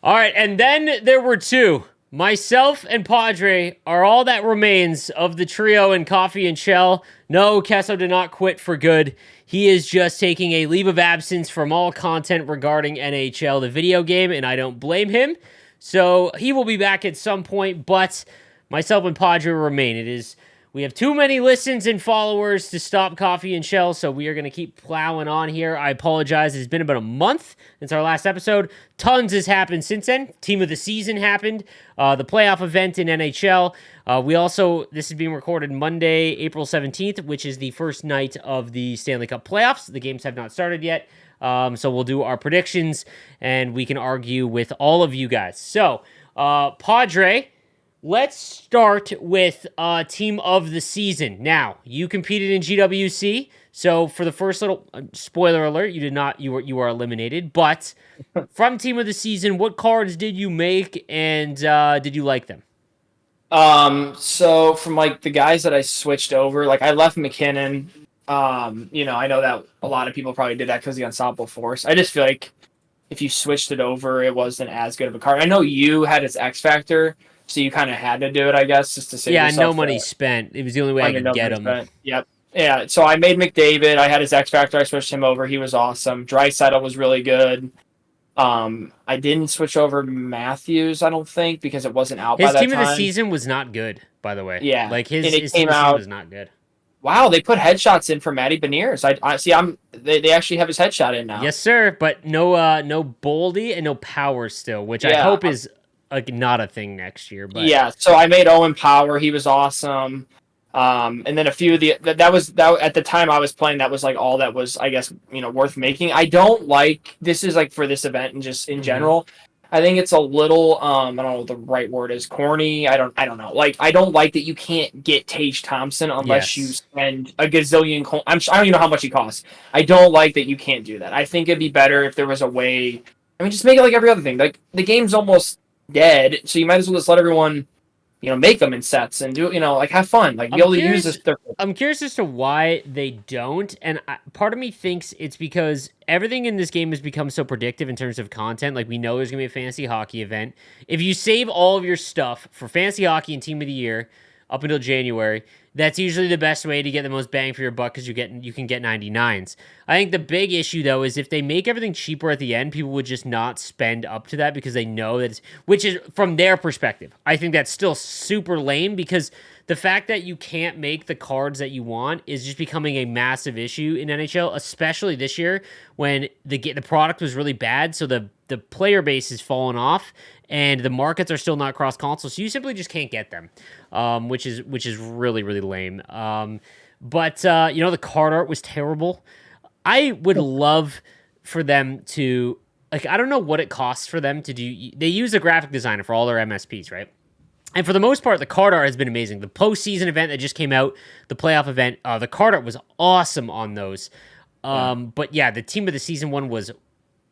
All right, and then there were two. Myself and Padre are all that remains of the trio in Coffee and Chel. No, Kesso did not quit for good. He is just taking a leave of absence from all content regarding NHL, the video game, and I don't blame him. So he will be back at some point, but myself and Padre remain. We have too many listens and followers to stop Coffee and Chel, so we are going to keep plowing on here. I apologize. It's been about a month since our last episode. Tons has happened since then. Team of the season happened. The playoff event in NHL. This is being recorded Monday, April 17th, which is the first night of the Stanley Cup playoffs. The games have not started yet. So we'll do our predictions, and we can argue with all of you guys. So, Padre, let's start with team of the season. Now, you competed in GWC, so for the first little spoiler alert, you did not. You are eliminated. But from team of the season, what cards did you make, and did you like them? So from like the guys that I switched over, like I left McKinnon. I know that a lot of people probably did that because of the Ensemble Force. I just feel like if you switched it over, it wasn't as good of a card. I know you had its X Factor, so you kind of had to do it, I guess, just to save Yeah, no yourself money spent. It was the only way I under could no get money them. spent. Yep. Yeah, so I made McDavid. I had his X Factor. I switched him over. He was awesome. Draisaitl was really good. I didn't switch over Matthews, I don't think, because it wasn't out by His that team of the time. season was not good, by the way. Yeah, Like and his it team came of the season out. was not good. Wow, they put headshots in for Matty Beniers. I see. They actually have his headshot in now. Yes, sir, but no Boldy and no Power still, which I Yeah, hope is like not a thing next year. But yeah. So I made Owen Power. He was awesome. And then a few of the that at the time I was playing, that was like all that was, I guess, worth making. I don't like, this is like for this event and just in mm-hmm. general. I think it's a little I don't know what the right word is, corny. I don't know. Like, I don't like that you can't get Tage Thompson unless you Yes, spend a gazillion. I don't even know how much he costs. I don't like that you can't do that. I think it'd be better if there was a way. I mean, just make it like every other thing. Like, the game's almost dead, so you might as well just let everyone make them in sets and do, like, have fun, like, be I'm able to use curious. this circle. I'm curious as to why they don't, and part of me thinks it's because everything in this game has become so predictive in terms of content. Like, we know there's gonna be a fantasy hockey event. If you save all of your stuff for fantasy hockey and team of the year up until January, that's usually the best way to get the most bang for your buck because you can get 99s. I think the big issue though is if they make everything cheaper at the end, people would just not spend up to that because they know that which is from their perspective. I think that's still super lame because the fact that you can't make the cards that you want is just becoming a massive issue in NHL, especially this year when the product was really bad. So the player base has fallen off, and the markets are still not cross console. So you simply just can't get them, which is really really lame. But the card art was terrible. I would love for them to, like, I don't know what it costs for them to do. They use a graphic designer for all their MSPs, right? And for the most part, the card art has been amazing. The postseason event that just came out, the playoff event, the card art was awesome on those. Yeah. But yeah, the team of the season one was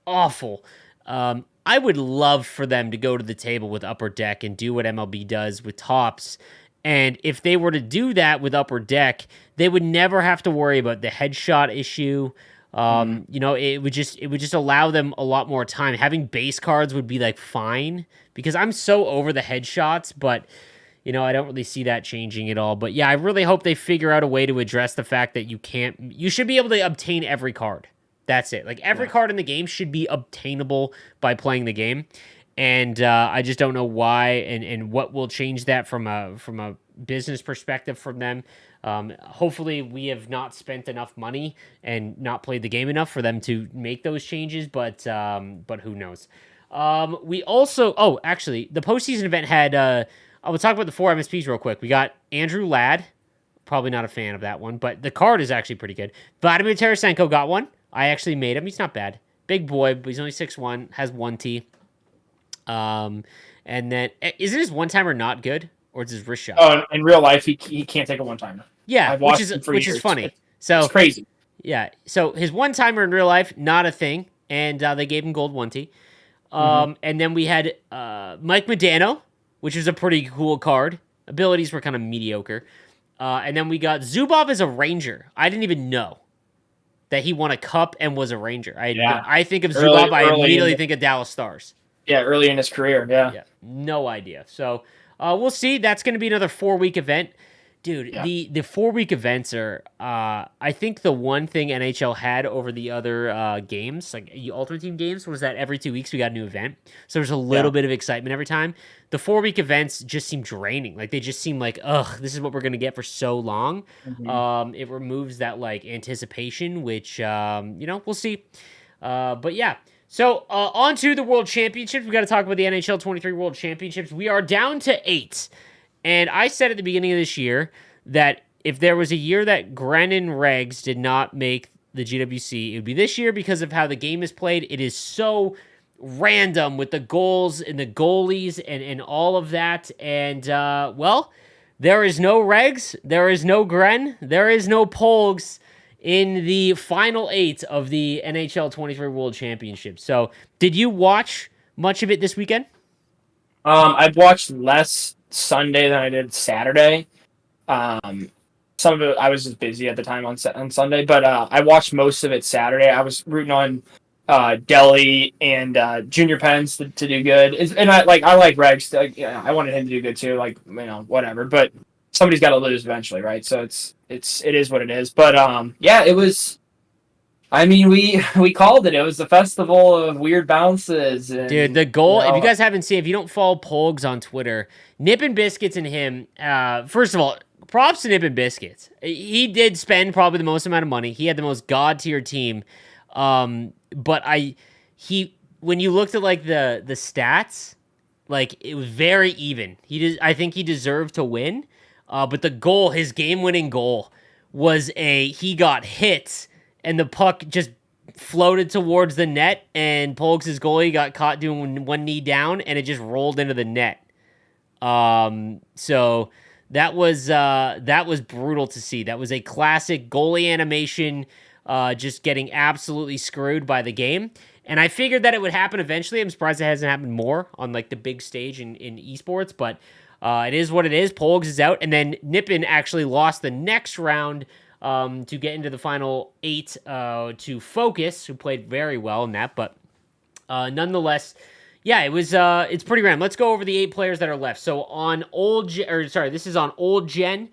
awful. I would love for them to go to the table with Upper Deck and do what MLB does with Tops. And if they were to do that with Upper Deck, they would never have to worry about the headshot issue. Mhm. It would just allow them a lot more time. Having base cards would be like fine because I'm so over the headshots, but I don't really see that changing at all. But yeah, I really hope they figure out a way to address the fact that you should be able to obtain every card. That's it. Like every Yeah. card in the game should be obtainable by playing the game. And I just don't know why and what will change that from a business perspective from them. Hopefully, we have not spent enough money and not played the game enough for them to make those changes. But who knows? We also actually the postseason event had. I will talk about the four MSPs real quick. We got Andrew Ladd. Probably not a fan of that one, but the card is actually pretty good. Vladimir Tarasenko got one. I actually made him. He's not bad. Big boy, but he's only 6'1", has 1T. And then isn't his one timer not good, or is his wrist shot? Oh, in real life, he can't take a one timer. Yeah, I've which watched is him for which is years. funny. It's So crazy. yeah, so his one timer in real life not a thing, and they gave him gold 1T. Hmm. And then we had Mike Modano, which was a pretty cool card. Abilities were kind of mediocre. And then we got Zubov as a Ranger. I didn't even know that he won a cup and was a Ranger. Yeah, I think of early, Zubov, I early. immediately think of Dallas Stars. Yeah, early in his career. Yeah. Yeah, no idea. So we'll see. That's going to be another 4 week event. Dude, Yeah. the 4 week events are, I think the one thing NHL had over the other games, like Ultimate Team games, was that every 2 weeks we got a new event. So there's a little Yeah. bit of excitement every time. The 4 week events just seem draining. Like they just seem like, ugh, this is what we're going to get for so long. Hmm. It removes that like anticipation, which, we'll see. But yeah. So on to the World Championships. We got to talk about the NHL 23 World Championships. We are down to 8. And I said at the beginning of this year that if there was a year that Gren and Regs did not make the GWC, it would be this year because of how the game is played. It is so random with the goals and the goalies and all of that. And, there is no Regs, there is no Gren, there is no Polgs in the final 8 of the NHL 23 World Championship. So, did you watch much of it this weekend? I've watched less Sunday than I did Saturday. Some of it I was just busy at the time on Sunday, but I watched most of it Saturday. I was rooting on Delhi and Junior Pence to do good, and I like Rex. I wanted him to do good too. Like whatever, but somebody's got to lose eventually, right? So it is what it is. But yeah, it was. I mean, we called it. It was the festival of weird bounces. And, Dude, the goal, if you guys haven't seen, if you don't follow Polgs on Twitter, Nip and Biscuits and him, first of all, props to Nip and Biscuits. He did spend probably the most amount of money. He had the most god tier team. But when you looked at like the stats, like it was very even. I think he deserved to win. But the goal, his game winning goal, was he got hit and the puck just floated towards the net, and Polks' goalie got caught doing one knee down, and it just rolled into the net. So that was brutal to see. That was a classic goalie animation, just getting absolutely screwed by the game. And I figured that it would happen eventually. I'm surprised it hasn't happened more on like the big stage in esports, but it is what it is. Polgs is out, and then Nippon actually lost the next round to get into the final 8 to Focus, who played very well in that. But nonetheless, yeah, it's pretty random. Let's go over the 8 players that are left. So on this is on Old Gen.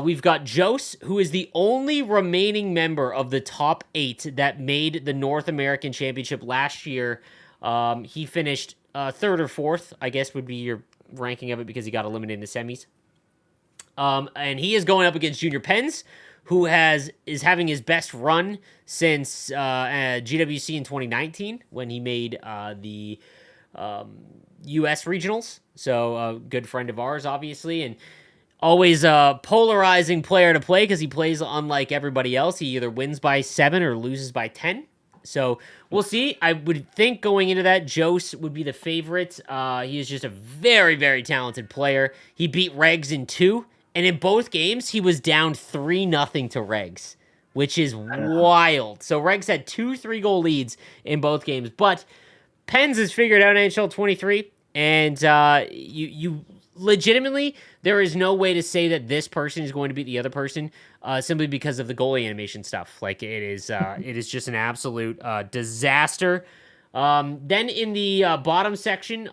We've got Jose, who is the only remaining member of the top 8 that made the North American Championship last year. He finished 3rd or 4th, I guess would be your ranking of it, because he got eliminated in the semis. And he is going up against Junior Pens, who is having his best run since GWC in 2019 when he made the U.S. regionals. So a good friend of ours, obviously, and always a polarizing player to play because he plays unlike everybody else. He either wins by 7 or loses by 10. So we'll see. I would think going into that, Jose would be the favorite. He is just a very, very talented player. He beat Regs in 2. And in both games, he was down 3-0 to Regs, which is wild. So Regs had 2 3-goal leads in both games. But Pens has figured out NHL 23, and you legitimately, there is no way to say that this person is going to beat the other person simply because of the goalie animation stuff. Like it is just an absolute disaster. Then in the bottom section,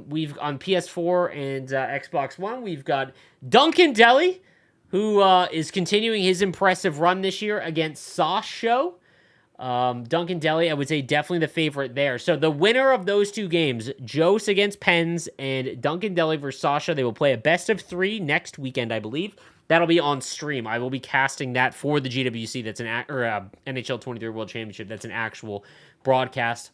we've on PS4 and Xbox One, we've got Duncan Deli, who is continuing his impressive run this year against Sauce Show. Duncan Deli, I would say definitely the favorite there. So the winner of those 2 games, Jose against Pens and Duncan Deli versus Sasha, they will play a best of 3 next weekend, I believe. That'll be on stream. I will be casting that for the GWC. That's NHL 23 World Championship. That's an actual broadcast.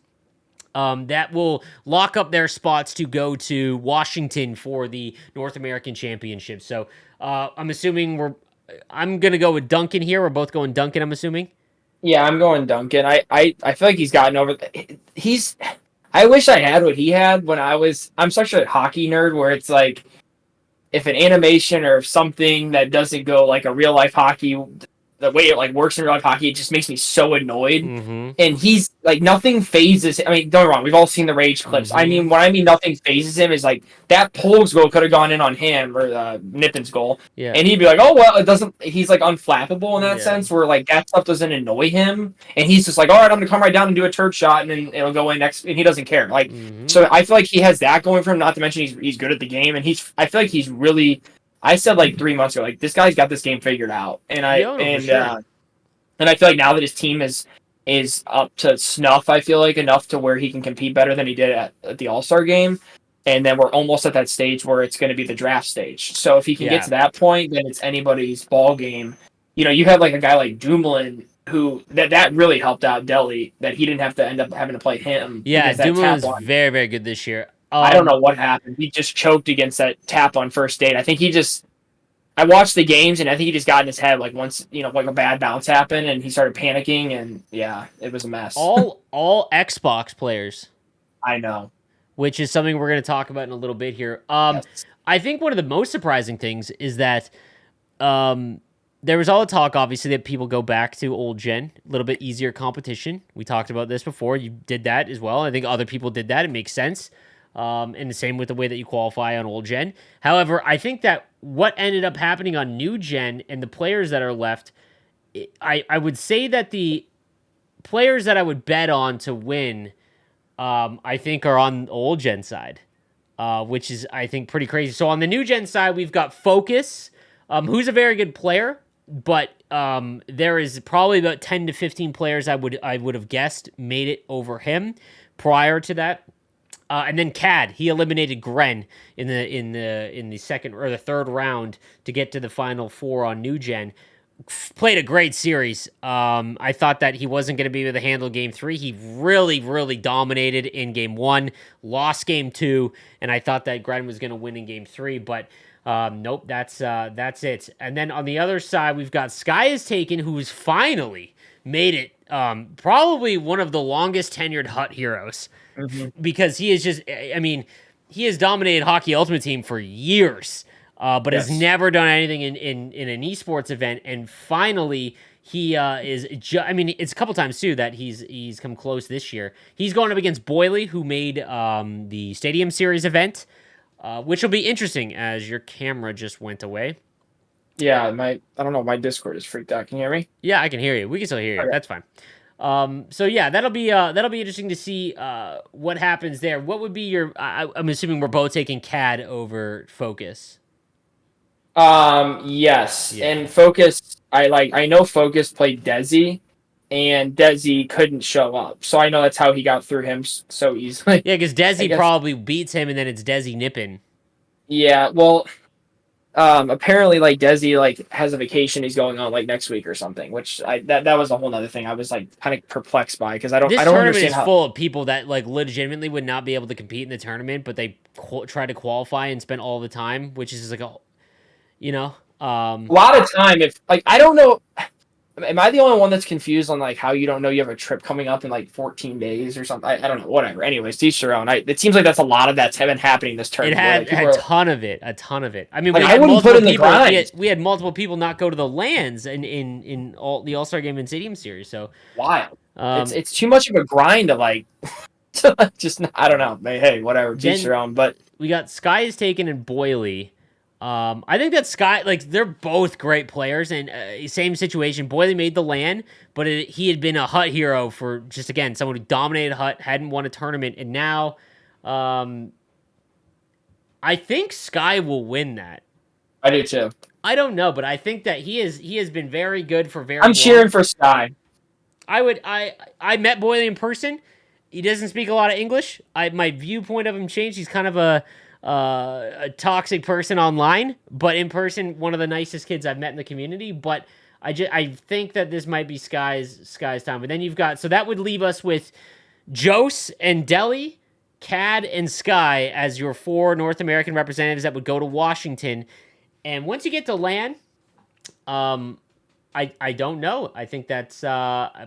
That will lock up their spots to go to Washington for the North American Championship. So I'm assuming I'm going to go with Duncan here. We're both going Duncan, I'm assuming. Yeah, I'm going Duncan. I feel like he's gotten over. I wish I had what he had when I'm such a hockey nerd where it's like if an animation or something that doesn't go like a real life hockey the way it like works in real life hockey, it just makes me so annoyed. Mm-hmm. And he's like nothing phases. I mean, don't get me wrong, we've all seen the rage clips. I Mm-hmm. mean, when I mean nothing phases him is like that Pogue's goal could have gone in on him or Nippin's goal, Yeah. and he'd be like, "Oh well, it doesn't." He's like unflappable in that Yeah. sense, where like that stuff doesn't annoy him, and he's just like, "All right, I'm gonna come right down and do a turd shot, and then it'll go in next," and he doesn't care. Like, Mm-hmm. so I feel like he has that going for him. Not to mention he's good at the game, and I feel like he's really. I said like 3 months ago, like this guy's got this game figured out, and Yeah, no, for sure. I feel like now that his team is up to snuff, I feel like enough to where he can compete better than he did at the All Star game, and then we're almost at that stage where it's going to be the draft stage. So if he can get Yeah. to that point, then it's anybody's ball game. You know, you have like a guy like Dumoulin who that really helped out Delhi that he didn't have to end up having to play him Yeah, because that Dumoulin tap is on. very, very good this year. I don't know what happened. He just choked against that tap on first date. I think he just I watched the games and I think he just got in his head like once like a bad bounce happened and he started panicking and yeah, it was a mess. All Xbox players, I know. which is something we're going to talk about in a little bit here. Yes. I think one of the most surprising things is that there was all the talk, obviously, that people go back to old gen, a little bit easier competition. We talked about this before. You did that as well. I think other people did that. It makes sense. And the same with the way that you qualify on old gen. However, I think that what ended up happening on new gen and the players that are left, I would say that the players that I would bet on to win, I think are on the old gen side, which is, I think, pretty crazy. So on the new gen side, we've got Focus, who's a very good player, but there is probably about 10 to 15 players I would have guessed made it over him prior to that. And then Cad, he eliminated Gren in the second or the third round to get to the final four on new gen. Played a great series. I thought that he wasn't going to be able to handle game 3. He really, really dominated in game 1, lost game 2, and I thought that Gren was going to win in game 3, but nope, that's it. And then on the other side, we've got Sky is Taken, who's finally made it probably one of the longest tenured Hut heroes. Because he is just, I mean, he has dominated Hockey Ultimate Team for years, but has never done anything in an esports event. And finally, he is, I mean, it's a couple times too that he's come close this year. He's going up against Boyley, who made the Stadium Series event, which will be interesting as your camera just went away. Yeah, I don't know, my Discord is freaked out. Can you hear me? Yeah, I can hear you. We can still hear you. Okay. That's fine. So yeah, that'll be interesting to see what happens there. What would be your? I'm assuming we're both taking CAD over Focus. Yes, Yeah. and Focus. I know Focus played Desi, and Desi couldn't show up, so I know that's how he got through him so easily. Yeah, because Desi probably beats him, and then it's Desi nipping. Yeah, well, apparently like Desi like has a vacation he's going on like next week or something, which that was a whole nother thing I was like kind of perplexed by because I don't tournament understand is full of people that like legitimately would not be able to compete in the tournament, but they try to qualify and spend all the time, which is like a lot of time. If like I don't know, am I the only one that's confused on like how you don't know you have a trip coming up in like 14 days or something? I don't know. Whatever. Anyways, to each their own. It seems like that's a lot of that's been happening this tournament. It had a ton of it. A ton of it. I mean, like, we had I wouldn't multiple put in the people. grind. We had multiple people not go to the lands in all the All-Star Game and Stadium Series. So wild. It's too much of a grind to like just I don't know. Hey, whatever. To each their own. But we got Sky is Taken and Boyley. I think that Sky, like, they're both great players, and same situation. Boyley made the LAN, but he had been a Hut hero for just, again, someone who dominated Hut, hadn't won a tournament, and now I think Sky will win that. I do too. I don't know, but I think that he has been very good for very I'm long. cheering for Sky. I met Boyley in person. He doesn't speak a lot of English. My viewpoint of him changed. He's kind of a toxic person online, but in person, one of the nicest kids I've met in the community. But I think that this might be Sky's time. But then you've got, so that would leave us with Jose and Delhi, Cad and Sky as your 4 North American representatives that would go to Washington. And once you get to LAN, I don't know. I think that's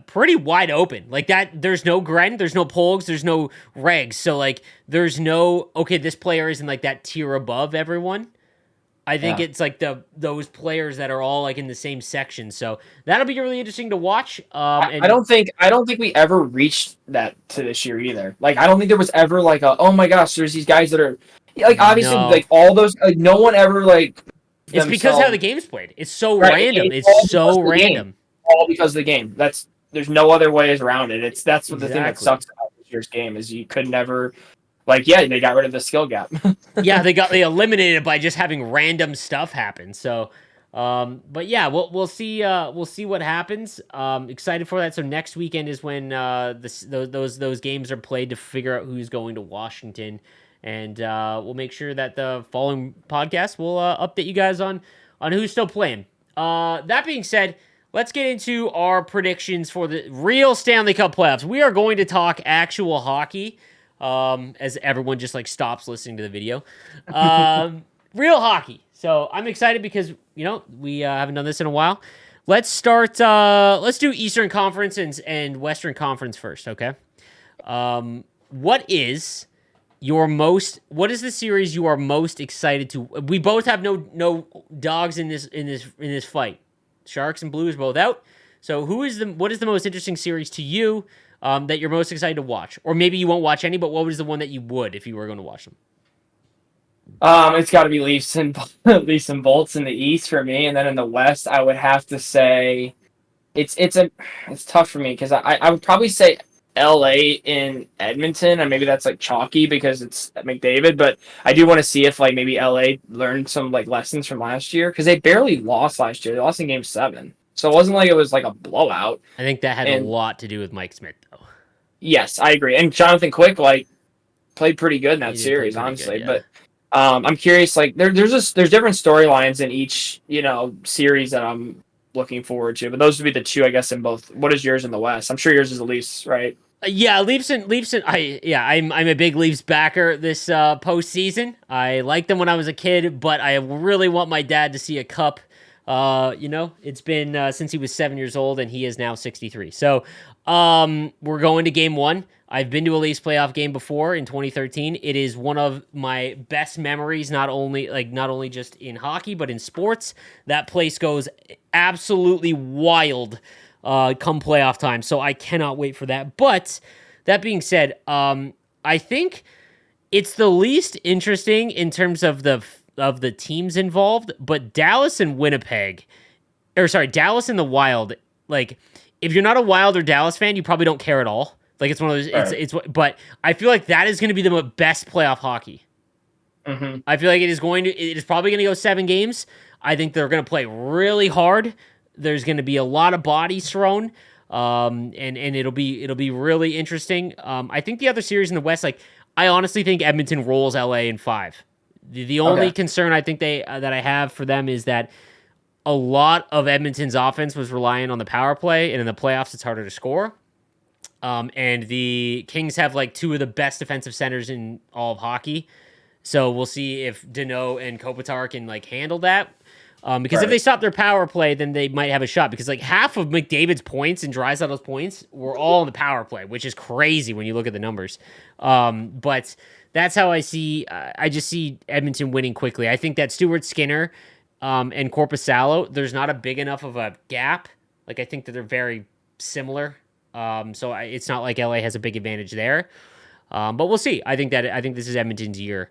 pretty wide open. Like that, there's no Gren, there's no Polgs, there's no Regs. So like, there's no, okay, this player isn't like that tier above everyone. I think Yeah. it's like those players that are all like in the same section. So that'll be really interesting to watch. And I don't think we ever reached that to this year either. Like I don't think there was ever like a oh my gosh, there's these guys that are like obviously no, like all those like no one ever like it's because how the themselves game's played. It's so right. random. It's It's all because so of the game. random. All because of the game. That's there's no other ways around it. That's what the thing that Exactly. sucks about this year's game is you could never like yeah they got rid of the skill gap. Yeah, they eliminated by just having random stuff happen. So, but yeah, we'll see what happens. Excited for that. So next weekend is when those games are played to figure out who's going to Washington, and we'll make sure that the following podcast will update you guys on who's still playing. That being said. Let's get into our predictions for the real Stanley Cup playoffs. We are going to talk actual hockey. As everyone just like stops listening to the video. Real hockey. So I'm excited because we haven't done this in a while. Let's start. Let's do Eastern Conference and Western Conference first. Okay. What is What is the series you are most excited to? We both have no dogs in this fight. Sharks and Blues both out. So what is the most interesting series to you that you're most excited to watch? Or maybe you won't watch any, but what was the one that you would if you were going to watch them? It's got to be Leafs and Leafs and Bolts in the East for me, and then in the West, I would have to say it's tough for me because I would probably say L.A. in Edmonton, and maybe that's like chalky because it's McDavid, but I do want to see if like maybe L.A. learned some like lessons from last year because they barely lost last year. They lost in Game 7, so it wasn't like it was like a blowout. I think that had a And lot to do with Mike Smith, though. yes, I agree. And Jonathan Quick like played pretty good in He that did play series, pretty good, honestly, yeah. but. I'm curious. Like there's different storylines in each series that I'm looking forward to. But those would be the two, I guess, in both. What is yours in the West? I'm sure yours is the Leafs, right? Yeah, Leafs and I'm a big Leafs backer this postseason. I liked them when I was a kid, but I really want my dad to see a cup. It's been since he was 7 years old, and he is now 63. So, we're going to Game 1. I've been to a Leafs playoff game before in 2013. It is one of my best memories, not only just in hockey but in sports. That place goes absolutely wild come playoff time, so I cannot wait for that. But that being said, I think it's the least interesting in terms of the teams involved, but Dallas and Dallas and the Wild. Like, if you're not a Wild or Dallas fan, you probably don't care at all. Like, it's one of those. Right. But I feel like that is going to be the best playoff hockey. Mm-hmm. I feel like it is probably going to go 7 games. I think they're going to play really hard. There's going to be a lot of bodies thrown, and it'll be really interesting. I think the other series in the West, like, I honestly think Edmonton rolls LA in 5. The only concern I think that I have for them is that a lot of Edmonton's offense was relying on the power play, and in the playoffs, it's harder to score. And the Kings have like 2 of the best defensive centers in all of hockey. So we'll see if Danault and Kopitar can like handle that. Because if they stop their power play, then they might have a shot. Because like half of McDavid's points and Draisaitl's points were all in the power play, which is crazy when you look at the numbers. But that's how I see. I just see Edmonton winning quickly. I think that Stuart Skinner and Korpisalo, there's not a big enough of a gap. Like I think that they're very similar. So it's not like LA has a big advantage there. But we'll see. I think this is Edmonton's year.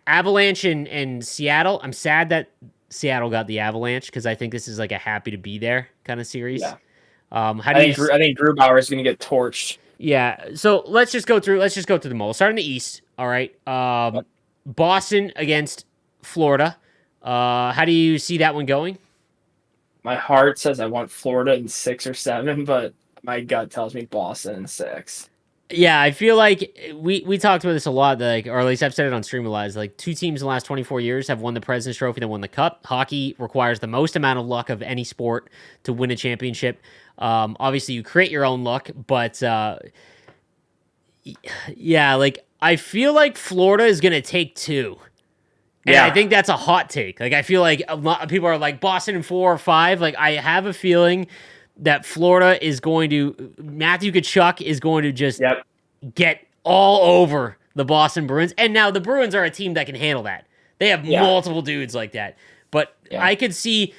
Avalanche and Seattle. I'm sad that Seattle got the Avalanche because I think this is like a happy to be there kind of series. Yeah. I think Grubauer is going to get torched. Yeah. So let's just go through them all. Start in the East. All right. Boston against Florida. How do you see that one going? My heart says I want Florida in 6 or 7, but my gut tells me Boston in 6. Yeah, I feel like we talked about this a lot, like, or at least I've said it on Streamalize. Like 2 teams in the last 24 years have won the President's Trophy, then won the Cup. Hockey requires the most amount of luck of any sport to win a championship. Obviously, you create your own luck, but yeah, like I feel like Florida is gonna take 2. And I think that's a hot take. Like I feel like a lot of people are like Boston in 4 or 5. Like I have a feeling that Florida is going to Matthew Tkachuk is going to just get all over the Boston Bruins. And now the Bruins are a team that can handle that. They have Yeah. multiple dudes like that. But Yeah. I could see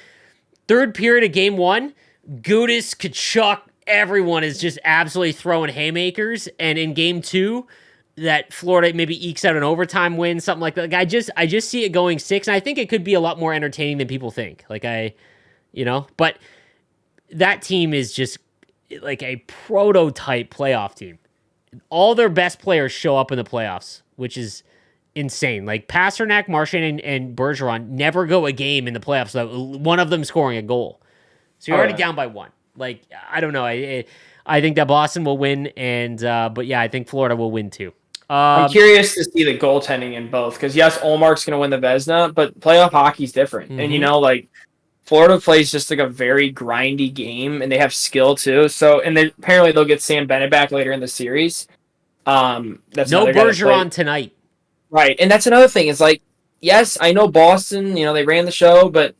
third period of game one, Gudis, Kachuk, everyone is just absolutely throwing haymakers. And in game two, that Florida maybe ekes out an overtime win, something like that. Like I just see it going 6, and I think it could be a lot more entertaining than people think. But that team is just like a prototype playoff team. All their best players show up in the playoffs, which is insane. Like Pasternak, Marchand, and Bergeron never go a game in the playoffs without one of them scoring a goal. So you're already down by one. Like, I don't know. I think that Boston will win, and but yeah, I think Florida will win too. I'm curious to see the goaltending in both because yes, Olmark's going to win the Vezina, but playoff hockey's different, and like Florida plays just like a very grindy game, and they have skill too. So, and then apparently they'll get Sam Bennett back later in the series. That's no Bergeron tonight, right? And that's another thing. Is like, yes, I know Boston. They ran the show, but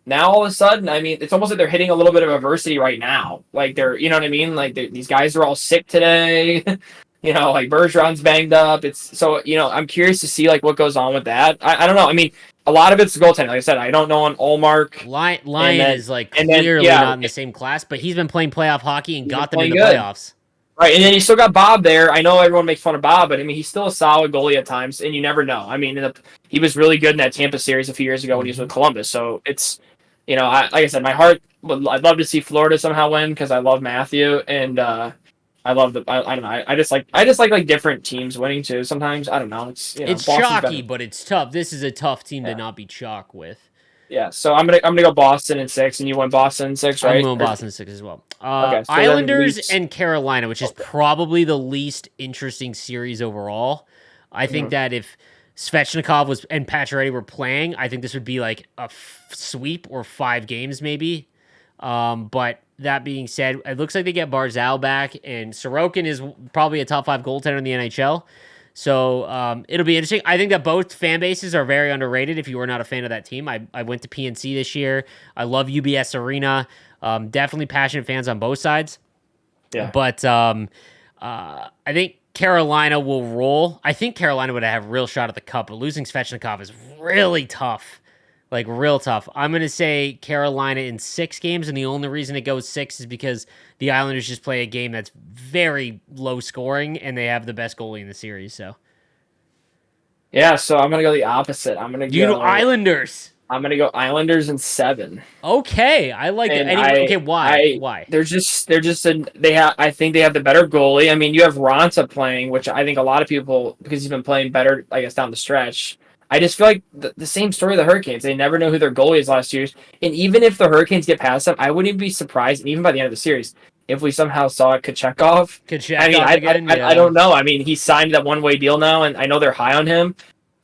now all of a sudden, I mean, it's almost like they're hitting a little bit of adversity right now. Like you know what I mean? Like these guys are all sick today. Like Bergeron's banged up. It's so, I'm curious to see like what goes on with that. I don't know. I mean, a lot of it's the goaltending. Like I said, I don't know on Allmark. Lion is like clearly not in the same class, but he's been playing playoff hockey and got them in the playoffs. Right, and then you still got Bob there. I know everyone makes fun of Bob, but I mean, he's still a solid goalie at times, and you never know. I mean, he was really good in that Tampa series a few years ago when he was with Columbus. So it's, like I said, I'd love to see Florida somehow win because I love Matthew and. I love I don't know. I just like different teams winning too. Sometimes I don't know. It's it's chalky, but it's tough. This is a tough team to not be chalk with. Yeah, so I'm gonna go Boston in 6, and you went Boston in 6, right? I'm going Boston in 6 as well. Okay, so Islanders and Carolina, which is probably the least interesting series overall. I think that if Svechnikov and Pacioretty were playing, I think this would be like a sweep or 5 games maybe. But that being said, it looks like they get Barzal back, and Sorokin is probably a top 5 goaltender in the NHL. So it'll be interesting. I think that both fan bases are very underrated if you are not a fan of that team. I went to PNC this year. I love UBS Arena. Definitely passionate fans on both sides. Yeah. But I think Carolina will roll. I think Carolina would have a real shot at the cup, but losing Svechnikov is really tough. Like, real tough. I'm going to say Carolina in 6 games, and the only reason it goes 6 is because the Islanders just play a game that's very low scoring, and they have the best goalie in the series, so. Yeah, so I'm going to go the opposite. I'm going to go... Islanders. I'm going to go Islanders in 7. Okay, I like it. Anyway, okay, why? Why? I think they have the better goalie. I mean, you have Ronta playing, which I think a lot of people, because he's been playing better, I guess, down the stretch. I just feel like the same story of the Hurricanes. They never know who their goalie is last year. And even if the Hurricanes get past them, I wouldn't even be surprised, and even by the end of the series, if we somehow saw Kochekov. I don't know. I mean, he signed that one-way deal now, and I know they're high on him.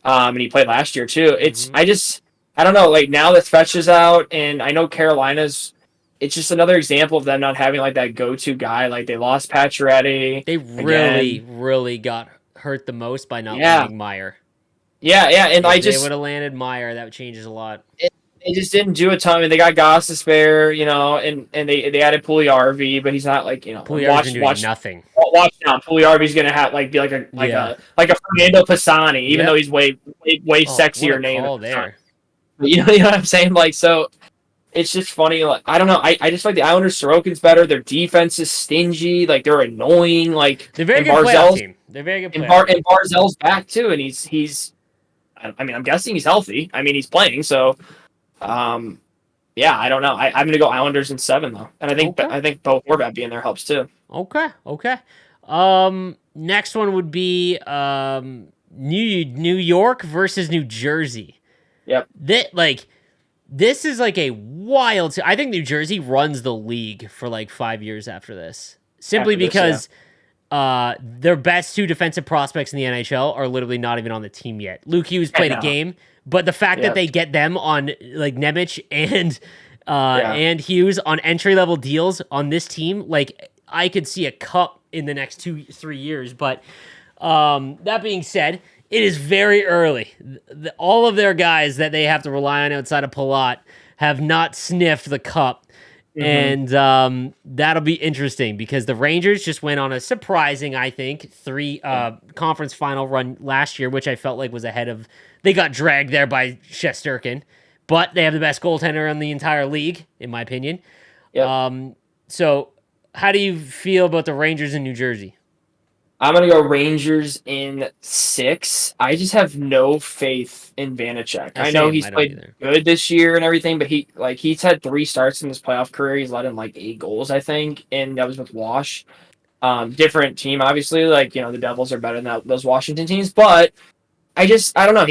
And he played last year, too. It's I don't know. Like, now that Fetch is out, and I know Carolina's, it's just another example of them not having, like, that go-to guy. Like, they lost Pacioretty. They really got hurt the most by not landing Meyer. Yeah, and if they would have landed Meyer, that changes a lot. They just didn't do a ton. I mean, they got Goss to spare, and they added Puljujärvi, but he's not like Puljujärvi's doing nothing. Watch now, Puljujärvi's gonna have be like a Fernando Pisani, even though he's way sexier name. There. You know what I'm saying? Like, so it's just funny. Like, I don't know. I just like the Islanders. Sorokin's better. Their defense is stingy. Like, they're annoying. Like, they're very good playoff team. They're very good. And Barzal's back too, and he's. I mean, I'm guessing he's healthy. I mean, he's playing, so, yeah, I don't know. I'm going to go Islanders in 7 though, and I think Bo Horvat being there helps too. Okay. Next one would be New York versus New Jersey. Yep. This is like a wild. I think New Jersey runs the league for like 5 years after this, simply because. Their best 2 defensive prospects in the NHL are literally not even on the team yet. Luke Hughes played a game, but the fact that they get them on like Nemec and Hughes on entry level deals on this team, like I could see a cup in the next 2-3 years. But that being said, it is very early. All of their guys that they have to rely on outside of Palat have not sniffed the cup. Hmm. And that'll be interesting because the Rangers just went on a surprising, I think, three conference final run last year, which I felt like was ahead of. They got dragged there by Shesterkin, but they have the best goaltender in the entire league, in my opinion. Yep. So, how do you feel about the Rangers in New Jersey? I'm gonna go Rangers in 6. I just have no faith in Vanacek. I know Same, he's I don't played either. good this year and everything, but he's had 3 starts in his playoff career. He's let in like 8 goals, I think, and that was with Wash. Different team, obviously. Like the Devils are better than those Washington teams, but I don't know.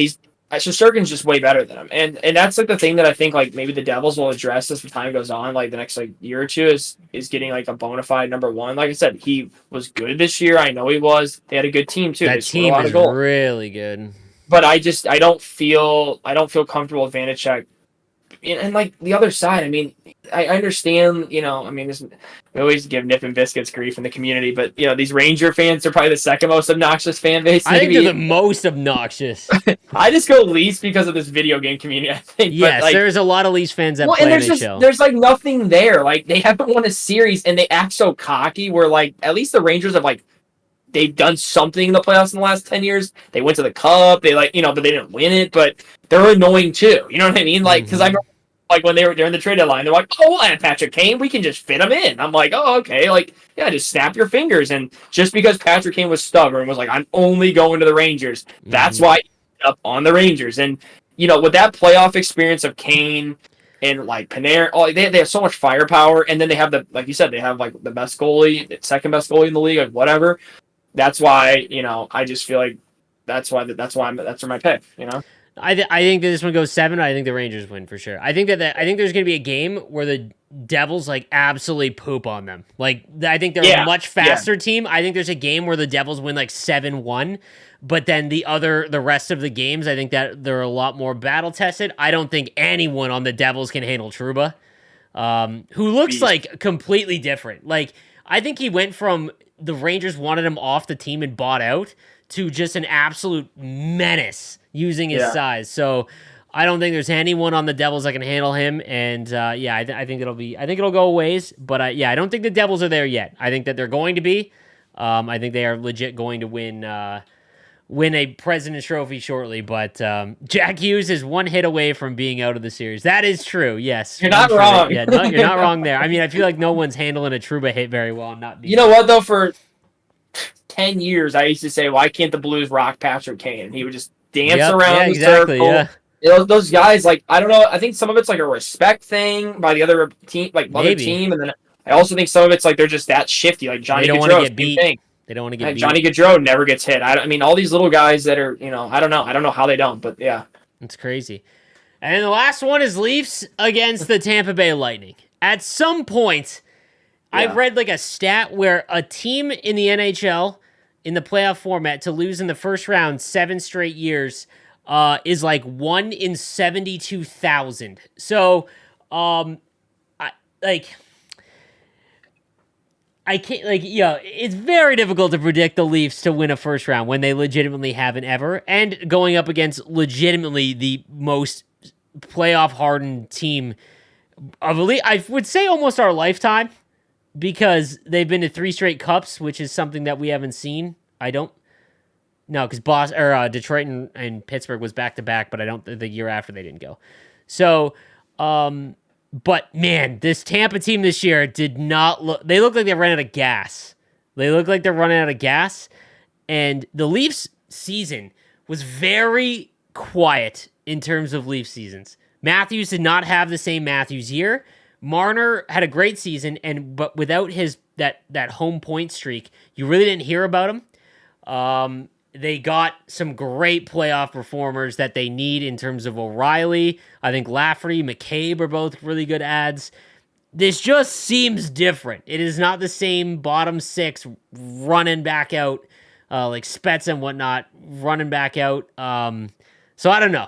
Shesterkin's just way better than him, and that's like the thing that I think like maybe the Devils will address as the time goes on, like the next like year or two is getting like a bona fide number one. Like I said, he was good this year. I know he was. They had a good team too. They That scored a team lot of is goals, really good. but I don't feel comfortable with Vanacek and like the other side, I mean, I understand, I mean, we always give Nip and Biscuits grief in the community, but these Ranger fans are probably the second most obnoxious fan base, I think they're maybe. the most obnoxious. I just go least because of this video game community, I think. But Yes, like, there's a lot of Leafs fans that well, and play there's just NHL. there's like nothing there. Like they haven't won a series, and they act so cocky. Where like at least the Rangers have like they've done something in the playoffs in the last 10 years. They went to the Cup. They but they didn't win it. But they're annoying too. You know what I mean? Like because I Hmm. remember like when they were during the trade deadline, they're like, "Oh, we'll add Patrick Kane. We can just fit him in." I'm like, "Oh, okay." Like, yeah, just snap your fingers. And just because Patrick Kane was stubborn, was like, "I'm only going to the Rangers." That's Hmm. why he ended up on the Rangers. And with that playoff experience of Kane and like Panarin, they have so much firepower. And then they have like you said, they have like the best goalie, the second best goalie in the league, like whatever. That's why I just feel like that's where my pick. I think that this one goes 7. I think the Rangers win for sure. I think there's going to be a game where the Devils like absolutely poop on them. Like I think they're a Yeah, much yeah, faster team. I think there's a game where the Devils win like 7-1, but then the rest of the games, I think that they're a lot more battle tested. I don't think anyone on the Devils can handle Truba, who looks beast. like completely different. Like I think he went from the Rangers wanted him off the team and bought out to just an absolute menace using his Yeah. size. So I don't think there's anyone on the Devils that can handle him. And yeah, I think it'll go a ways. But yeah, I don't think the Devils are there yet. I think that they're going to be. I think they are legit going to win a President's Trophy shortly. But Jack Hughes is one hit away from being out of the series. That is true. Yes, You're not one for it. wrong. Yeah, no, you're not wrong there. I mean, I feel like no one's handling a Truba hit very well and not You being know out. what though? For 10 years, I used to say, "Why can't the Blues rock Patrick Kane?" And he would just dance Yep. Yeah. around the Exactly. circle. Yeah. Those guys, like I don't know. I think some of it's like a respect thing by the other team, like other Maybe team, and then I also think some of it's like they're just that shifty. Like they Johnny don't want to Gaudreau, get same beat. thing. They don't want to get And beat. Johnny Gaudreau never gets hit. I mean, all these little guys that are, I don't know. I don't know how they don't, but yeah, It's crazy. And the last one is Leafs against the Tampa Bay Lightning. At some point, I've yeah. read like a stat where a team in the NHL in the playoff format to lose in the first round 7 straight years is like 1 in 72,000. So, I like. I can't it's very difficult to predict the Leafs to win a first round when they legitimately haven't ever, and going up against legitimately the most playoff hardened team of elite. I would say almost our lifetime because they've been to 3 straight cups, which is something that we haven't seen. I don't no because Detroit and Pittsburgh was back to back, but I don't the year after they didn't go. So, but man, this Tampa team this year did not look. They look like they ran out of gas. They look like they're running out of gas. And the Leafs season was very quiet in terms of Leaf seasons. Matthews did not have the same Matthews year. Marner had a great season, but without his that home point streak, you really didn't hear about him. They got some great playoff performers that they need in terms of O'Reilly. I think Lafferty, McCabe are both really good ads. This just seems different. It is not the same bottom 6 running back out like Spets and whatnot running back out. So I don't know.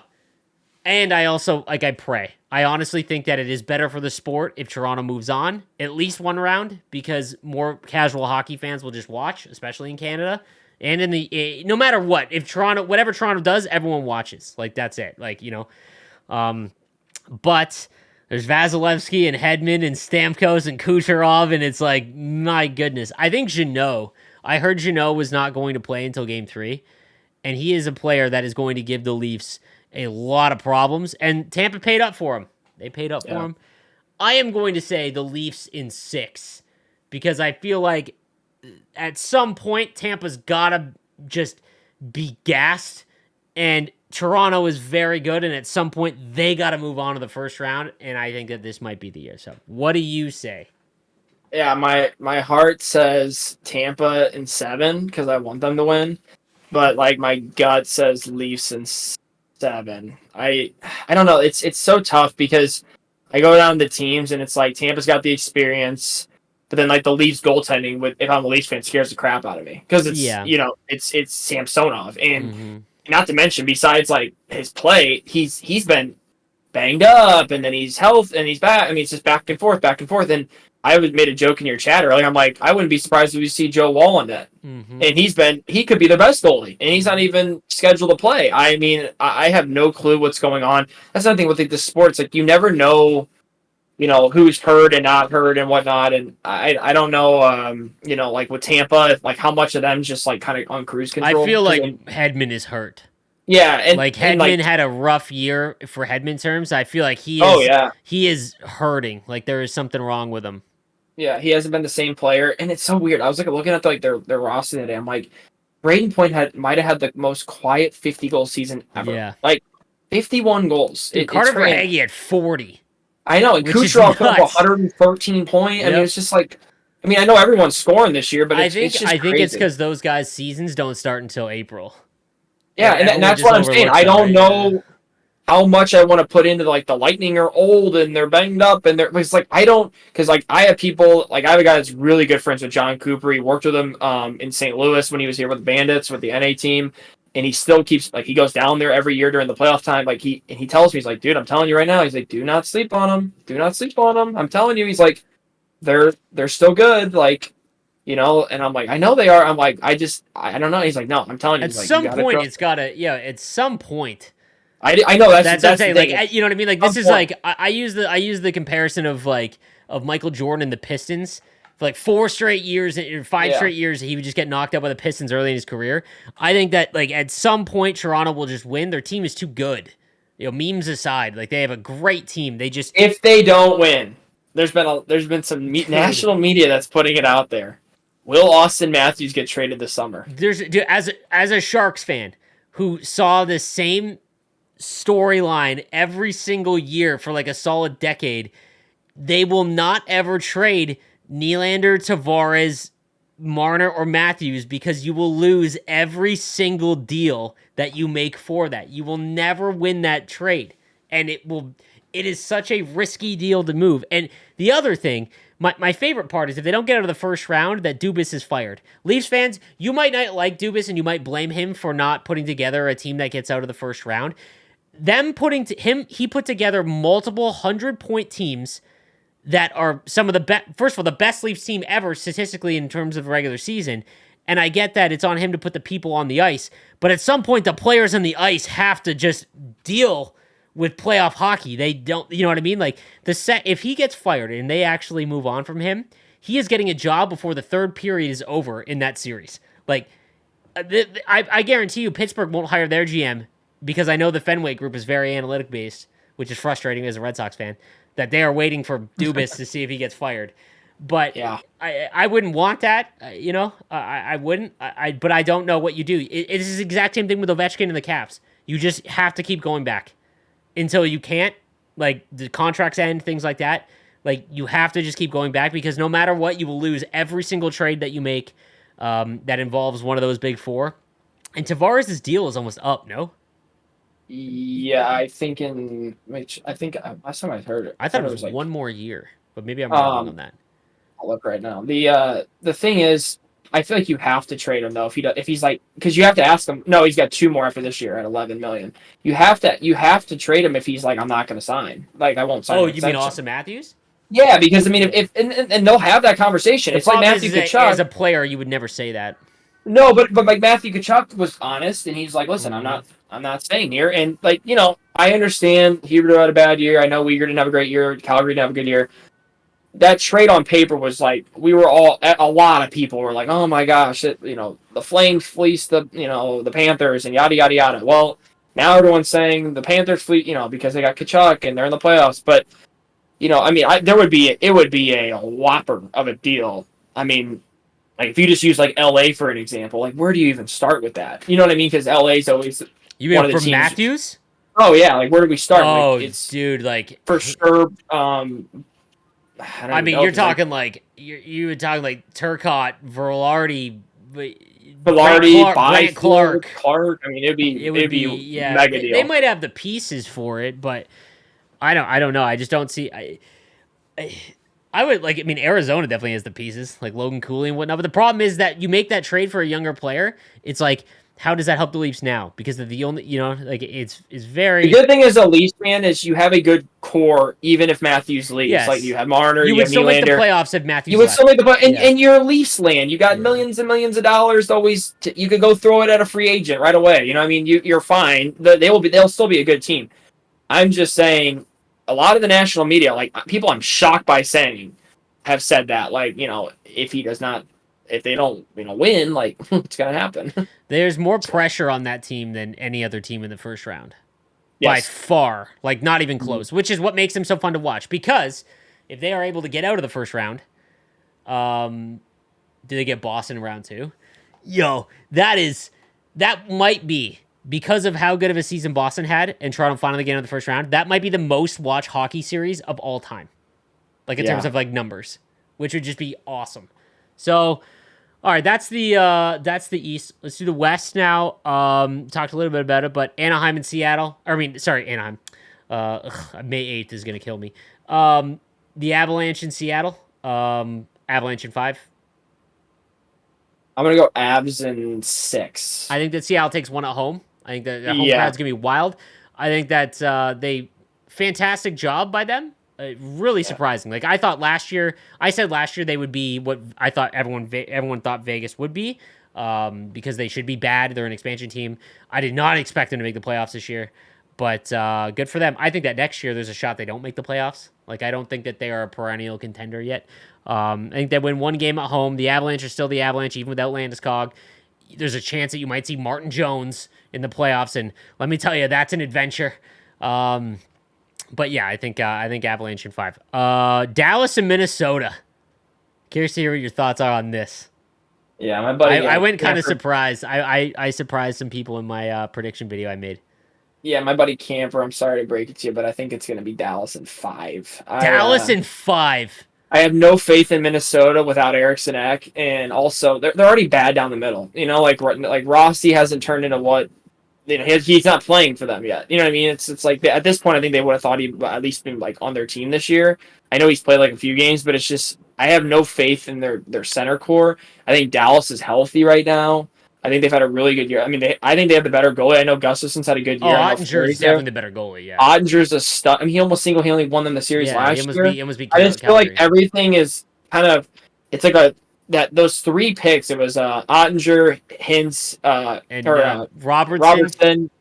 And I also I pray. I honestly think that it is better for the sport if Toronto moves on at least one round because more casual hockey fans will just watch, especially in Canada. And in no matter what, if whatever Toronto does, everyone watches. Like that's it. But There's Vasilevsky and Hedman and Stamkos and Kucherov, and it's like, my goodness. I think Jeannot. I heard Jeannot was not going to play until Game 3, and he is a player that is going to give the Leafs a lot of problems, and Tampa paid up for him. They paid up for him. I am going to say the Leafs in 6, because I feel like at some point Tampa's got to just be gassed, and Toronto is very good, and at some point they got to move on to the first round, and I think that this might be the year. So, what do you say? Yeah, my heart says Tampa in 7 because I want them to win, but like my gut says Leafs in 7. I don't know. It's so tough because I go down the teams and it's like Tampa's got the experience, but then like the Leafs goaltending, with if I'm a Leafs fan, scares the crap out of me because it's it's Samsonov, and not to mention besides like his play, he's been banged up and then he's health and he's back. I mean, it's just back and forth, back and forth. And I made a joke in your chat earlier. I'm like, I wouldn't be surprised if we see Joe Wall on that. And he could be their best goalie, and he's not even scheduled to play. I mean, I have no clue what's going on. That's another thing with the sports. Like, you never know, who's hurt and not hurt and whatnot. And I don't know, like with Tampa, like how much of them just like kind of on cruise control. I feel like Hedman is hurt. Yeah, and Hedman had a rough year for Hedman terms. I feel like he is hurting. Like there is something wrong with him. Yeah, he hasn't been the same player, and it's so weird. I was like looking at their roster today. I'm like, Braden Point might have had the most quiet 50-goal season ever. Yeah, like 51 goals. Carter Verhaeghe had 40. I know, and Kucherov put up 113 points. I mean, it's just like, I mean, I know everyone's scoring this year, but it's just I think crazy. it's because those guys' seasons don't start until April. Yeah, and that's what I'm saying. I don't know how much I want to put into like the Lightning are old and they're banged up, and it's like because like I have people like I have a guy that's really good friends with John Cooper. He worked with him in St. Louis when he was here with the Bandits with the NA team, and he still keeps like he goes down there every year during the playoff time. Like he tells me, he's like, dude, I'm telling you right now. He's like, do not sleep on them. Do not sleep on them. I'm telling you. He's like, they're still good. Like. And I'm like, I know they are. I'm like, I don't know. He's like, no, I'm telling you. At some point, it's gotta. Yeah, at some point. I know that's what I'm saying. Like, you know what I mean? Like, this is like I use the comparison of Michael Jordan and the Pistons. For like 4 straight years or 5 straight years, he would just get knocked out by the Pistons early in his career. I think that like at some point, Toronto will just win. Their team is too good. Memes aside, like they have a great team. They just if they don't win, there's been some national media that's putting it out there. Will Austin Matthews get traded this summer? As a Sharks fan who saw the same storyline every single year for like a solid decade, they will not ever trade Nylander, Tavares, Marner, or Matthews because you will lose every single deal that you make for that. You will never win that trade, and it is such a risky deal to move. And the other thing, my favorite part is if they don't get out of the first round, that Dubas is fired. Leafs fans, you might not like Dubas and you might blame him for not putting together a team that gets out of the first round. He put together multiple 100-point teams that are some of the best. First of all, the best Leafs team ever statistically in terms of regular season. And I get that it's on him to put the people on the ice, but at some point the players on the ice have to just deal with playoff hockey. They don't, you know what I mean? Like if he gets fired and they actually move on from him, he is getting a job before the third period is over in that series. Like I guarantee you Pittsburgh won't hire their GM because I know the Fenway group is very analytic based, which is frustrating as a Red Sox fan, that they are waiting for Dubas to see if he gets fired. But yeah. I wouldn't want that, I wouldn't. But I don't know what you do. It is the exact same thing with Ovechkin and the Caps. You just have to keep going back until you can't, like the contracts end, things like that. Like you have to just keep going back because no matter what, you will lose every single trade that you make that involves one of those big four. And Tavares' deal is almost up, no? Yeah, I think last time I heard it, I thought it was like one more year, but maybe I'm wrong on that. I'll look right now. The thing is, I feel like you have to trade him though if he's like, because you have to ask him. No, he's got 2 more after this year at $11 million. You have to trade him if he's like, I'm not going to sign. Like I won't sign. Oh, you mean Austin Matthews? Yeah, because I mean, if they'll have that conversation. It's like Matthew Tkachuk. As a player, you would never say that. No, but like Matthew Tkachuk was honest, and he's like, listen, I'm not I'm not saying here. And like, I understand Huberdeau had a bad year. I know Uyghur didn't have a great year. Calgary didn't have a good year. That trade on paper was like, we were all, a lot of people were like, oh my gosh, the Flames fleeced the Panthers and yada yada yada. Well, now everyone's saying the Panthers fleet, because they got Kachuk and they're in the playoffs. But I mean, it would be a whopper of a deal. I mean, like if you just use like LA for an example, like where do you even start with that? You know what I mean? Because LA's always You one mean of the from teams. Matthews? Oh yeah, like where do we start? Oh, Like it's dude, like for sure. I mean, you're talking like you were talking like Turcotte, Velarde, Grant Clark. I mean, It would it'd be be mega They deal. might have the pieces for it, but I don't know. I just don't see. I would like. I mean, Arizona definitely has the pieces, like Logan Cooley and whatnot. But the problem is that you make that trade for a younger player. It's like, how does that help the Leafs now? Because they're the only, like it's very. The good thing as a Leafs fan is you have a good core, even if Matthews leaves. Yes. Like you have Marner, You you would have still make the Nylander. playoffs if Matthews. You would left. still make the play, Yeah. and you're Leafs land. You got millions and millions of dollars. Always, you could go throw it at a free agent right away. You know, what I mean, you're fine. They'll still be a good team. I'm just saying, a lot of the national media, like people, I'm shocked by saying, have said that. Like, if he does not, if they don't, win, like it's gonna happen. There's more pressure on that team than any other team in the first round. By Yes. far, like not even close, which is what makes them so fun to watch. Because if they are able to get out of the first round, do they get Boston in round 2? Yo, that might be because of how good of a season Boston had and Toronto finally getting out of the first round. That might be the most watched hockey series of all time, like in terms of like numbers, which would just be awesome. So, all right, that's the East. Let's do the West now. Talked a little bit about it, but Anaheim and Seattle. Anaheim. May 8th is gonna kill me. The Avalanche in Seattle. Avalanche in 5. I'm gonna go Abs in 6. I think that Seattle takes one at home. I think that the home Yeah. crowd's gonna be wild. I think that they fantastic job by them. Really surprising. Like I thought last year. I said last year they would be what I thought everyone thought Vegas would be, because they should be bad. They're an expansion team. I did not expect them to make the playoffs this year, but good for them. I think that next year there's a shot they don't make the playoffs. Like I don't think that they are a perennial contender yet. I think they win one game at home. The Avalanche are still the Avalanche even without Landeskog. There's a chance that you might see Martin Jones in the playoffs, and let me tell you, that's an adventure. But yeah, I think Avalanche in 5. Dallas and Minnesota. Curious to hear what your thoughts are on this. Yeah, my buddy. I went kind of surprised. I surprised some people in my prediction video I made. Yeah, my buddy Camper. I'm sorry to break it to you, but I think it's going to be Dallas in 5. Dallas in 5. I have no faith in Minnesota without Eriksson Ek, and also they're already bad down the middle. Like Rossi hasn't turned into what he's not playing for them yet. You know what I mean? It's like at this point I think they would have thought he'd at least been like on their team this year. I know he's played like a few games, but it's just I have no faith in their center core. I think Dallas is healthy right now. I think they've had a really good year. I mean, I think they have the better goalie. I know Gustafson's had a good year. Ottinger is definitely the better goalie. Yeah, Ottinger's a stud. I mean, he almost single-handedly won them the series last year. He almost beat I just feel Calgary. like everything is kind of. It's like those 3 picks. It was Ottinger, Hintz, and Robertson.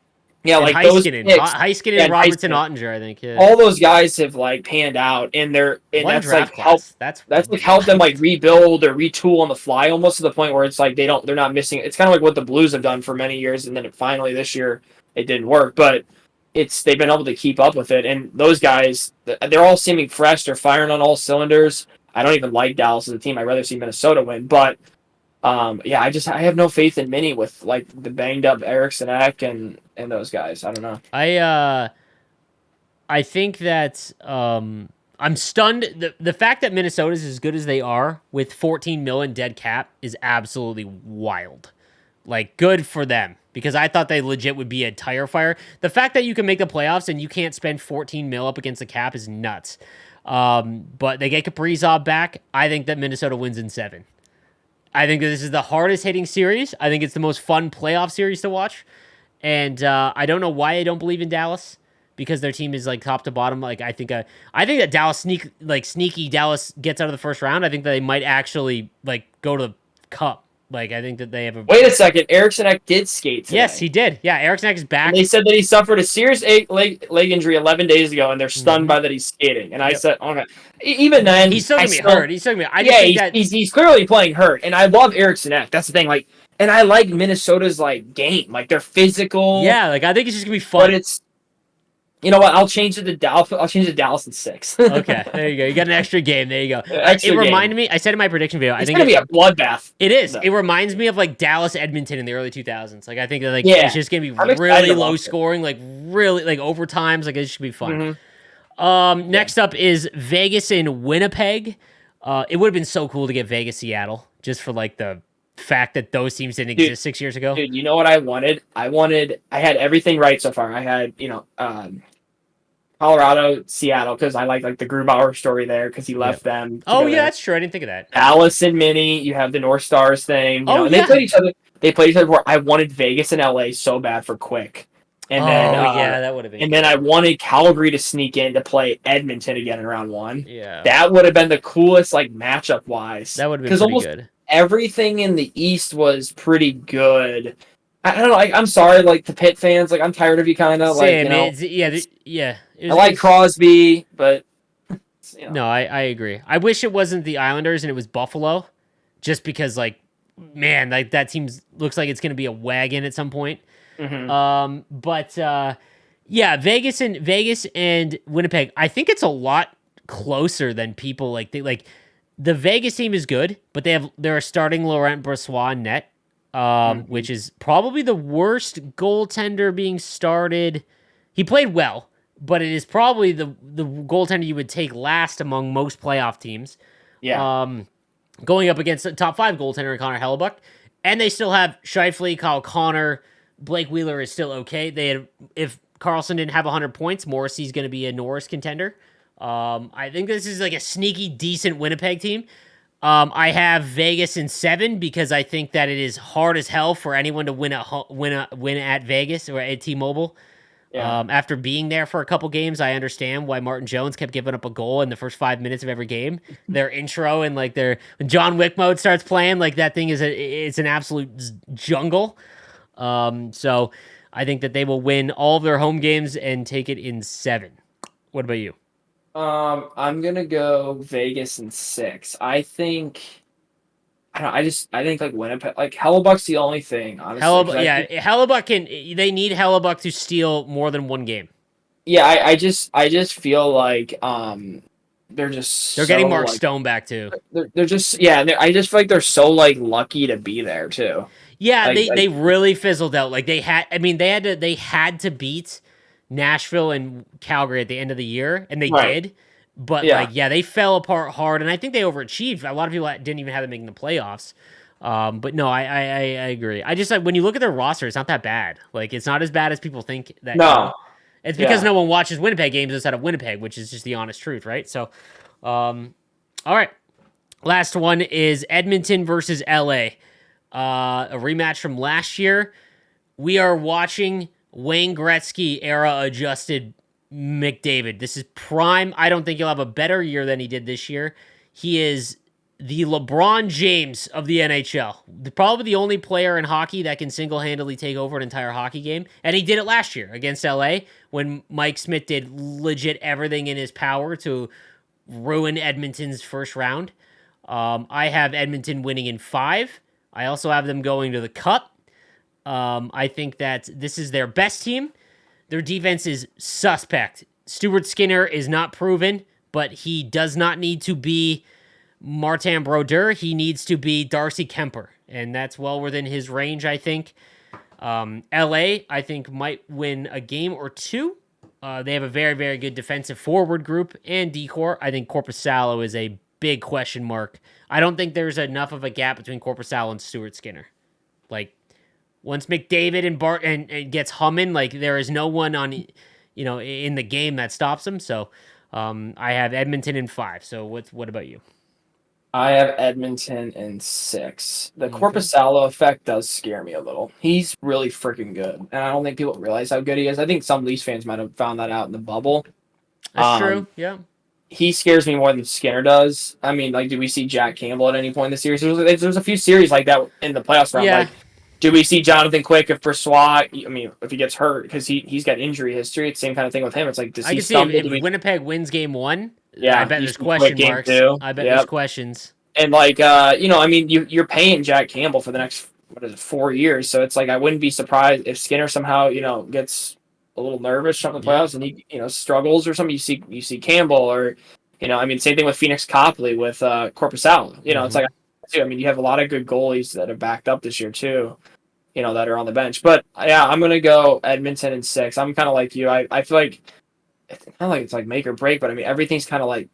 Yeah, and like Heiskanen. those picks. Heiskanen, Robertson, Ottinger. I think. Yeah. All those guys have like panned out, and that's like helped. That's like helped them like rebuild or retool on the fly, almost to the point where it's like they're not missing. It's kind of like what the Blues have done for many years, and then finally this year it didn't work, but they've been able to keep up with it. And those guys, they're all seeming fresh. They're firing on all cylinders. I don't even like Dallas as a team. I'd rather see Minnesota win, but. Yeah, I have no faith in Minnie with like the banged up Eriksson Ek and those guys. I don't know. I think that I'm stunned. The fact that Minnesota's as good as they are with 14 million dead cap is absolutely wild. Like good for them because I thought they legit would be a tire fire. The fact that you can make the playoffs and you can't spend 14 mil up against the cap is nuts. But they get Kaprizov back. I think that Minnesota wins in 7. I think that this is the hardest hitting series. I think it's the most fun playoff series to watch. And I don't know why I don't believe in Dallas because their team is like top to bottom. Like I think that Dallas sneaky Dallas gets out of the first round. I think that they might actually like go to the cup Like I think that they have a. Wait a second, Eriksson did skate Yes, today. he did. Yeah, Eriksson is And back. they said that he suffered a serious leg injury 11 days ago, and they're stunned Hmm. by that he's skating. And I Yep. said, okay. Even He's then, still I gonna be hurt. still, He's still gonna be. I just yeah, think that. he's clearly playing hurt. And I love Eriksson. That's the thing. Like, and I like Minnesota's like game. Like they're physical, Yeah, like I think it's just gonna be but fun. it's you know what? I'll change it to Dallas. I'll change it to Dallas in 6. Okay, there you go. You got an extra game. There you go. It Extra game. reminded me. I said in my prediction video. I It's think gonna be a bloodbath. it is. though. It reminds me of like Dallas Edmonton in the early 2000s. Like I think that like Yeah, it's just gonna be I'm excited really to low watch it. scoring, like really like overtimes. Like it should be fun. Mhm. Next up is Vegas and Winnipeg. It would have been so cool to get Vegas Seattle just for like the fact that those teams didn't Dude, exist 6 years ago. Dude, you know what I wanted? I had everything right so far. I had, Colorado, Seattle, because I like the Grubauer story there because he left Yep. them. To Oh go yeah, there. that's true. I didn't think of that. Dallas and Mini, you have the North Stars thing. You Oh, know, and yeah. they played each other. They played each other before. I wanted Vegas and LA so bad for Quick, and then Yeah, that would have been. and then I wanted Calgary to sneak in to play Edmonton again in round 1. Yeah, That would have been the coolest, like matchup wise. that would have been because pretty almost good. everything in the East was pretty good. I don't know. I'm sorry, like the Pitt fans. Like I'm tired of you, kind of like Same. Yeah. I like Crosby, but No, I agree. I wish it wasn't the Islanders and it was Buffalo, just because like, man, like that looks like it's gonna be a wagon at some point. mhm. Yeah, Vegas and Winnipeg. I think it's a lot closer than people like. They like the Vegas team is good, but they're starting Laurent Brossoit in net, which is probably the worst goaltender being started. He played well, but it is probably the goaltender you would take last among most playoff teams. Yeah. Going up against a top 5 goaltender, Connor Hellebuck, and they still have Scheifele, Kyle Connor, Blake Wheeler is still okay. If Carlson didn't have 100 points, Morrissey's going to be a Norris contender. I think this is like a sneaky, decent Winnipeg team. I have Vegas in 7 because I think that it is hard as hell for anyone to win at Vegas or at T-Mobile. Yeah. After being there for a couple games, I understand why Martin Jones kept giving up a goal in the first 5 minutes of every game. Their intro and like when John Wick mode starts playing, like that thing it's an absolute jungle. So I think that they will win all of their home games and take it in 7. What about you? I'm gonna go Vegas in 6. I think. I don't. I think like Winnipeg, like Hellebuck's the only thing. Honestly, Hellebuck can. They need Hellebuck to steal more than one game. Yeah, I just feel like they're just They're getting so, Mark like, Stone back too. they're just I just feel like they're so like lucky to be there too. Yeah, Like, they really fizzled out. Like they had to beat Nashville and Calgary at the end of the year, and they Right. did. But Yeah. they fell apart hard, and I think they overachieved. A lot of people didn't even have them making the playoffs. But no, I agree. I just like when you look at their roster, it's not that bad. Like it's not as bad as people think that. No. It's because Yeah. no one watches Winnipeg games outside of Winnipeg, which is just the honest truth, right? So, all right. Last one is Edmonton versus LA. A rematch from last year. We are watching Wayne Gretzky era adjusted McDavid. This is prime. I don't think he'll have a better year than he did this year. He is the LeBron James of the NHL. Probably the only player in hockey that can single-handedly take over an entire hockey game. And he did it last year against LA when Mike Smith did legit everything in his power to ruin Edmonton's first round. I have Edmonton winning in 5. I also have them going to the Cup. I think that this is their best team. Their defense is suspect. Stuart Skinner is not proven, but he does not need to be Martin Brodeur. He needs to be Darcy Kemper, and that's well within his range, I think. LA, I think, might win a game or 2. They have a very, very good defensive forward group and decor. I think Korpisalo is a big question mark. I don't think there's enough of a gap between Korpisalo and Stuart Skinner. Like, once McDavid and Bart and gets humming, like there is no one on, in the game that stops him. So, I have Edmonton in 5. So what about you? I have Edmonton in 6. The Okay. Korpisalo effect does scare me a little. He's really freaking good, and I don't think people realize how good he is. I think some Leafs fans might have found that out in the bubble. That's true. Yeah. he scares me more than Skinner does. I mean, like, do we see Jack Campbell at any point in the series? There's a few series like that in the playoffs where I'm Yeah, like, do we see Jonathan Quick if Brossoit? I mean, if he gets hurt because he's got injury history. It's the same kind of thing with him. It's like, does I he can see stumble? if Winnipeg wins game one, I Yeah, bet you there's see Quick question game marks. two. I bet there's Yep. questions. And like, I mean, you're paying Jack Campbell for the next, what is it, 4 years. So it's like I wouldn't be surprised if Skinner somehow gets a little nervous from the Yeah. playoffs and he struggles or something. You see Campbell or I mean, same thing with Phoenix Copley with Corpusalo. It's like I mean, you have a lot of good goalies that are backed up this year too. That are on the bench. But yeah, I'm gonna go Edmonton in 6. I'm kind of like you. I feel like it's not like it's like make or break, but I mean everything's kind of like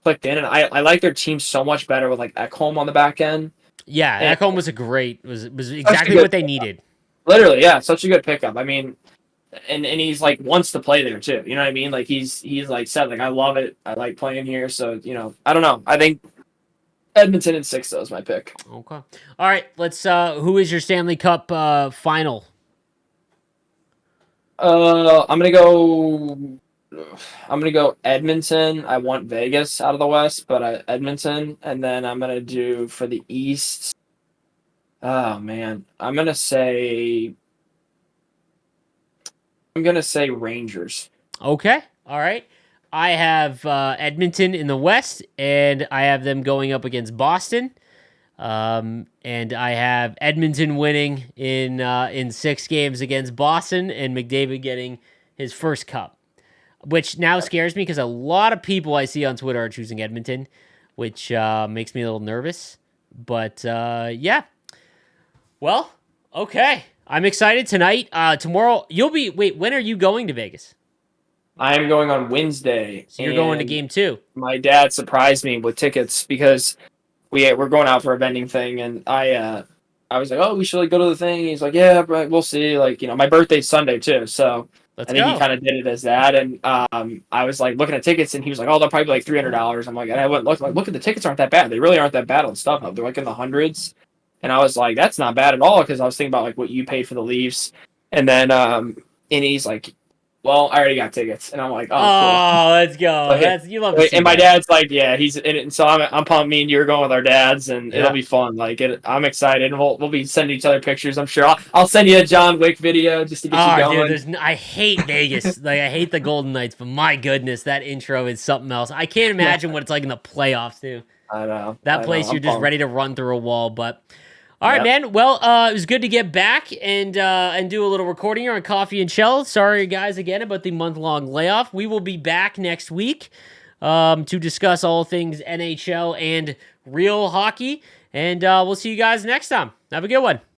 clicked in, and I like their team so much better with like Ekholm on the back end. Yeah, And Ekholm was such a exactly good what they needed. literally, yeah, such a good pickup. I mean, and he's like wants to play there too. You know what I mean? Like he's like said like I love it. I like playing here. So I don't know. I think Edmonton in 6 though is my pick. Okay. All right, let's who is your Stanley Cup final? I'm gonna go. I'm gonna go Edmonton. I want Vegas out of the West, but Edmonton, and then I'm gonna do for the East. Oh man, I'm gonna say Rangers. Okay. All right. I have Edmonton in the West, and I have them going up against Boston. And I have Edmonton winning in 6 games against Boston, and McDavid getting his first cup, which now scares me because a lot of people I see on Twitter are choosing Edmonton, which makes me a little nervous. But yeah, well, okay, I'm excited tonight. Tomorrow you'll be. Wait, when are you going to Vegas? I am going on Wednesday, So you're going to and game 2. my dad surprised me with tickets because we're going out for a vending thing, and I was like, oh, we should like go to the thing. He's like, yeah, but we'll see. Like, my birthday's Sunday too, so Let's I think he go. kind of did it as that. And I was like looking at tickets, and he was like, oh, they'll probably be like $300. I'm like, and I went look at the tickets aren't that bad. They really aren't that bad on StubHub. They're like in the hundreds, and I was like, that's not bad at all because I was thinking about like what you paid for the Leafs, and then and he's like, well, I already got tickets, and I'm like, oh, cool. Oh, let's go. Okay. That's you love to see And my that. dad's like, yeah, he's in it. And so I'm pumped. Me and you are going with our dads, and it'll Yeah. be fun. Like, I'm excited. And we'll be sending each other pictures. I'm sure. I'll send you a John Wick video just to get you Oh, dude, going. I hate Vegas. Like, I hate the Golden Knights, but my goodness, that intro is something else. I can't imagine what it's like in the playoffs, too. I know. That I place, know. you're I'm just pumped. ready to run through a wall. But all right, Yep. man. Well, it was good to get back and do a little recording here on Coffee and Chel. Sorry, guys, again about the month-long layoff. We will be back next week to discuss all things NHL and real hockey. And we'll see you guys next time. Have a good one.